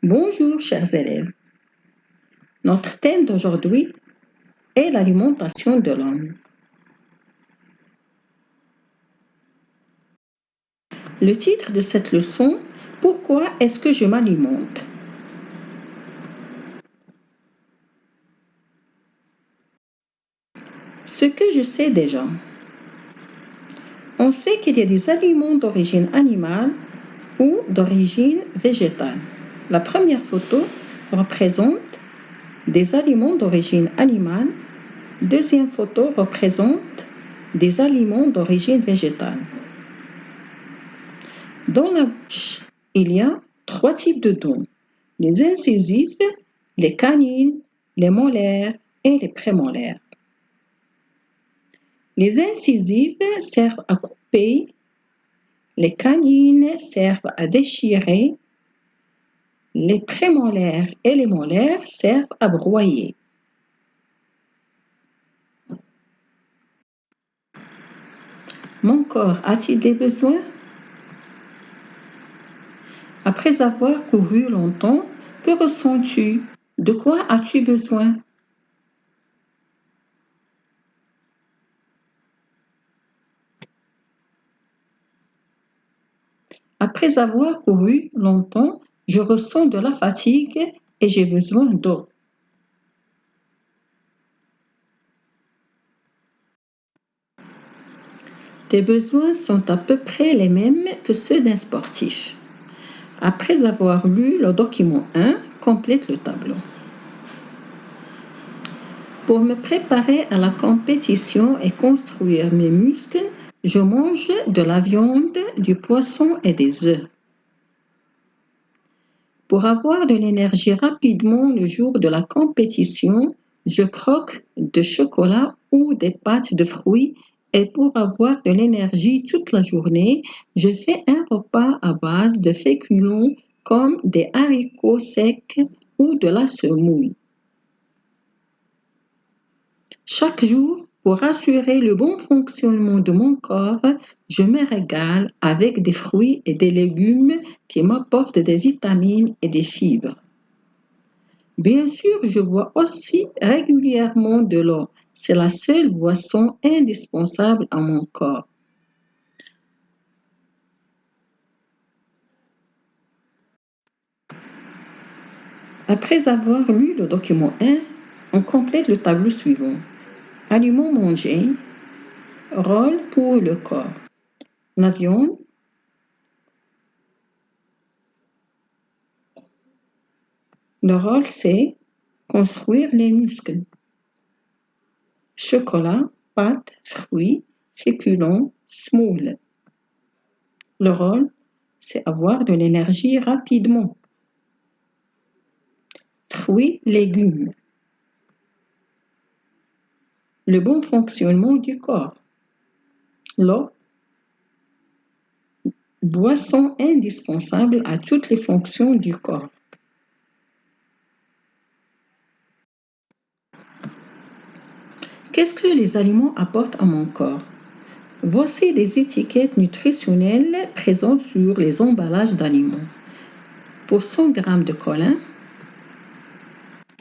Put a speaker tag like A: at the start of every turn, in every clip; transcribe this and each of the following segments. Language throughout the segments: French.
A: Bonjour chers élèves. Notre thème d'aujourd'hui est l'alimentation de l'homme. Le titre de cette leçon, pourquoi est-ce que je m'alimente? Ce que je sais déjà. On sait qu'il y a des aliments d'origine animale ou d'origine végétale. La première photo représente des aliments d'origine animale. Deuxième photo représente des aliments d'origine végétale. Dans la bouche, il y a 3 types de dents: les incisives, les canines, les molaires et les prémolaires. Les incisives servent à couper, les canines servent à déchirer, les prémolaires et les molaires servent à broyer. Mon corps a-t-il des besoins? Après avoir couru longtemps, que ressens-tu? De quoi as-tu besoin? Après avoir couru longtemps, je ressens de la fatigue et j'ai besoin d'eau. Tes besoins sont à peu près les mêmes que ceux d'un sportif. Après avoir lu le document 1, complète le tableau. Pour me préparer à la compétition et construire mes muscles, je mange de la viande, du poisson et des œufs. Pour avoir de l'énergie rapidement le jour de la compétition, je croque de chocolat ou des pâtes de fruits, et pour avoir de l'énergie toute la journée, je fais un repas à base de féculents comme des haricots secs ou de la semoule. Chaque jour, pour assurer le bon fonctionnement de mon corps, je me régale avec des fruits et des légumes qui m'apportent des vitamines et des fibres. Bien sûr, je bois aussi régulièrement de l'eau. C'est la seule boisson indispensable à mon corps. Après avoir lu le document 1, on complète le tableau suivant. Aliments mangés, rôle pour le corps. La viande, le rôle c'est construire les muscles. Chocolat, pâtes, fruits, féculents, semoule. Le rôle, c'est avoir de l'énergie rapidement. Fruits, légumes. Le bon fonctionnement du corps. L'eau, boisson indispensable à toutes les fonctions du corps. Qu'est-ce que les aliments apportent à mon corps? Voici des étiquettes nutritionnelles présentes sur les emballages d'aliments. Pour 100 g de choline,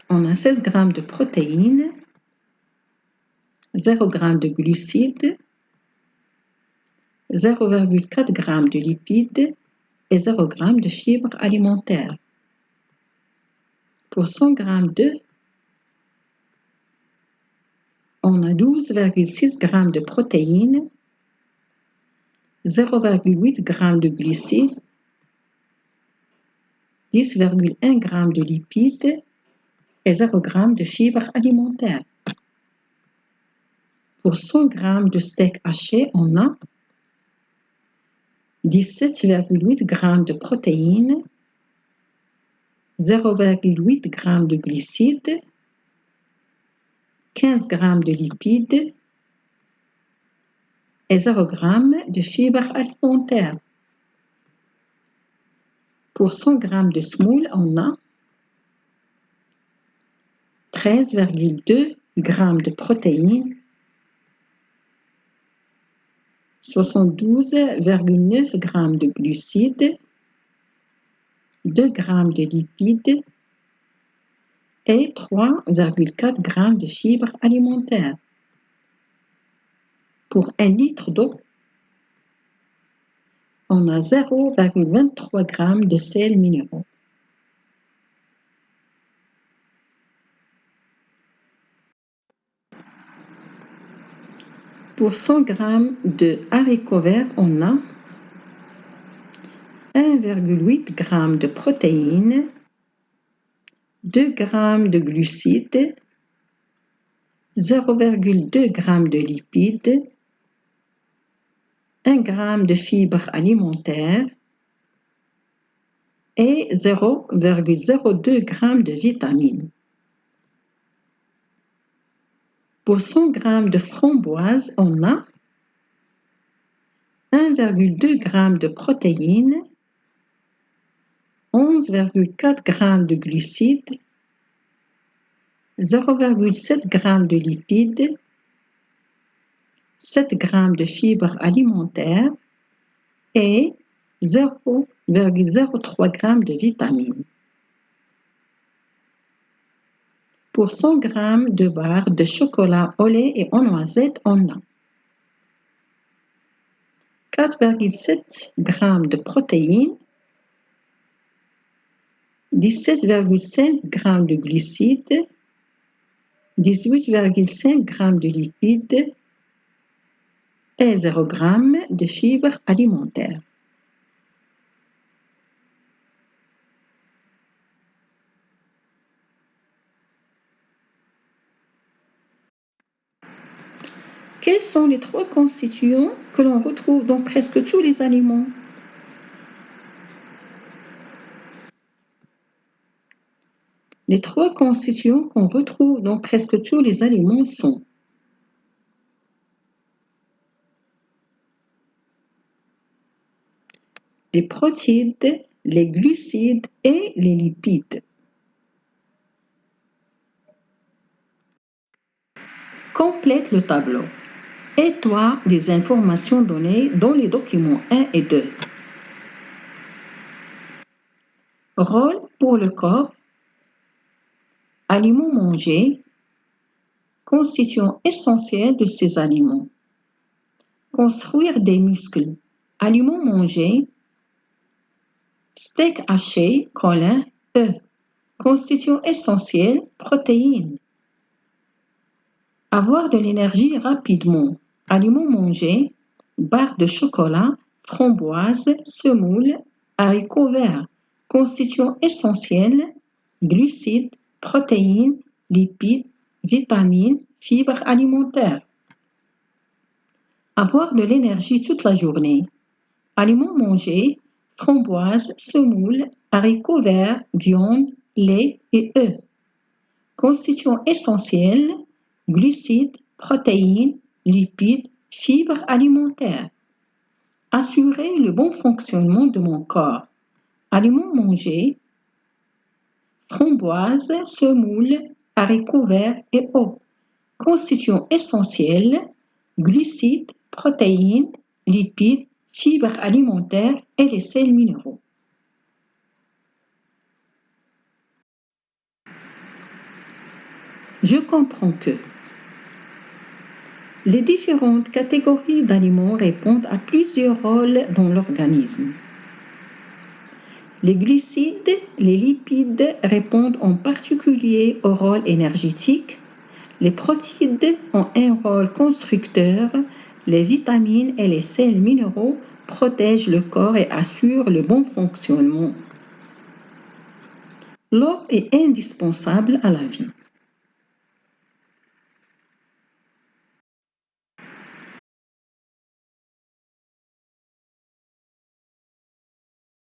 A: on a 16 g de protéines, 0 g de glucides, 0,4 g de lipides et 0 g de fibres alimentaires. Pour 100 g d'œufs, on a 12,6 g de protéines, 0,8 g de glucides, 10,1 g de lipides et 0 g de fibres alimentaires. Pour 100 g de steak haché, on a 17,8 g de protéines, 0,8 g de glucides, 15 g de lipides et 0 g de fibres alimentaires. Pour 100 g de semoule, on a 13,2 g de protéines, 72,9 g de glucides, 2 g de lipides et 3,4 g de fibres alimentaires. Pour 1 litre d'eau, on a 0,23 g de sels minéraux. Pour 100 g de haricots verts, on a 1,8 g de protéines, 2 g de glucides, 0,2 g de lipides, 1 g de fibres alimentaires et 0,02 g de vitamines. Pour 100 g de framboises, on a 1,2 g de protéines, 11,4 g de glucides, 0,7 g de lipides, 7 g de fibres alimentaires et 0,03 g de vitamines. Pour 100 g de barres de chocolat au lait et aux noisettes, on a 4,7 g de protéines, 17,5 g de glucides, 18,5 g de lipides et 0 g de fibres alimentaires. Quels sont les 3 constituants que l'on retrouve dans presque tous les aliments? Les 3 constituants qu'on retrouve dans presque tous les aliments sont les protéines, les glucides et les lipides. Complète le tableau. Et-toi des informations données dans les documents 1 et 2. Rôle pour le corps. Aliments mangés. Constituants essentiels de ces aliments. Construire des muscles. Aliments mangés. Steak haché, colin, œufs. Constituants essentiels, protéines. Avoir de l'énergie rapidement. Aliments mangés, barres de chocolat, framboises, semoules, haricots verts. Constituants essentiels, glucides, protéines, lipides, vitamines, fibres alimentaires. Avoir de l'énergie toute la journée. Aliments mangés, framboises, semoules, haricots verts, viande, lait et œufs. Constituants essentiels, glucides, protéines, lipides, fibres alimentaires. Assurer le bon fonctionnement de mon corps. Aliments mangés, framboises, semoules, haricots verts et eau. Constituants essentiels, glucides, protéines, lipides, fibres alimentaires et les sels minéraux. Je comprends que les différentes catégories d'aliments répondent à plusieurs rôles dans l'organisme. Les glucides, les lipides répondent en particulier au rôle énergétique. Les protéines ont un rôle constructeur. Les vitamines et les sels minéraux protègent le corps et assurent le bon fonctionnement. L'eau est indispensable à la vie.